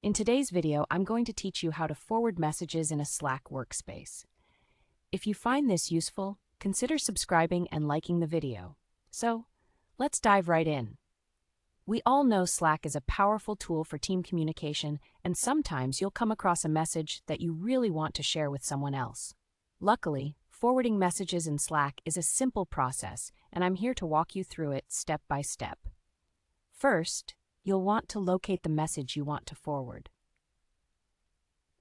In today's video, I'm going to teach you how to forward messages in a Slack workspace. If you find this useful, consider subscribing and liking the video. So, let's dive right in. We all know Slack is a powerful tool for team communication, and sometimes you'll come across a message that you really want to share with someone else. Luckily, forwarding messages in Slack is a simple process, and I'm here to walk you through it step by step. First, you'll want to locate the message you want to forward.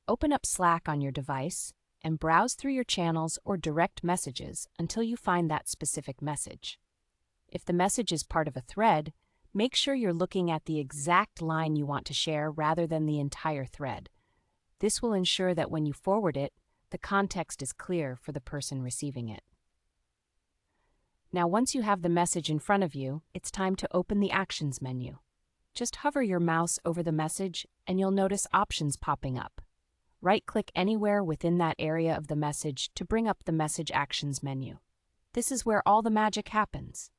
Open up Slack on your device and browse through your channels or direct messages until you find that specific message. If the message is part of a thread, make sure you're looking at the exact line you want to share rather than the entire thread. This will ensure that when you forward it, the context is clear for the person receiving it. Now, once you have the message in front of you, it's time to open the Actions menu. Just hover your mouse over the message and you'll notice options popping up. Right-click anywhere within that area of the message to bring up the Message Actions menu. This is where all the magic happens.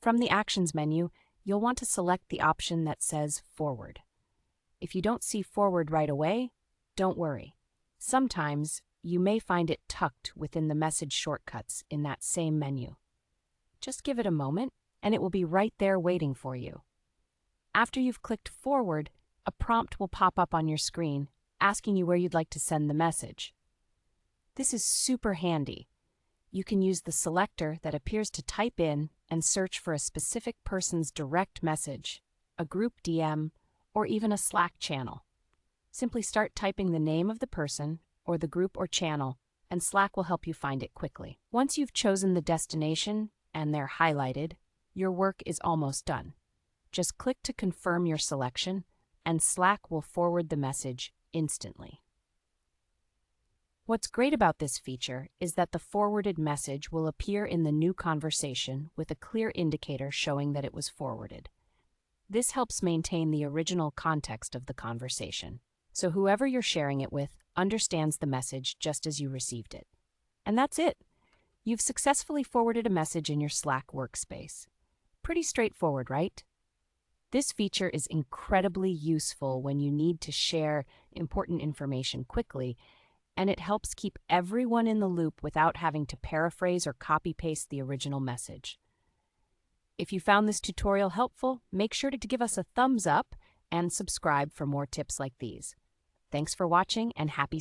From the Actions menu, you'll want to select the option that says Forward. If you don't see Forward right away, don't worry. Sometimes you may find it tucked within the message shortcuts in that same menu. Just give it a moment and it will be right there waiting for you. After you've clicked Forward, a prompt will pop up on your screen asking you where you'd like to send the message. This is super handy. You can use the selector that appears to type in and search for a specific person's direct message, a group DM, or even a Slack channel. Simply start typing the name of the person or the group or channel, and Slack will help you find it quickly. Once you've chosen the destination and they're highlighted, your work is almost done. Just click to confirm your selection, and Slack will forward the message instantly. What's great about this feature is that the forwarded message will appear in the new conversation with a clear indicator showing that it was forwarded. This helps maintain the original context of the conversation, so whoever you're sharing it with understands the message just as you received it. And that's it. You've successfully forwarded a message in your Slack workspace. Pretty straightforward, right? This feature is incredibly useful when you need to share important information quickly, and it helps keep everyone in the loop without having to paraphrase or copy-paste the original message. If you found this tutorial helpful, make sure to give us a thumbs up and subscribe for more tips like these. Thanks for watching and happy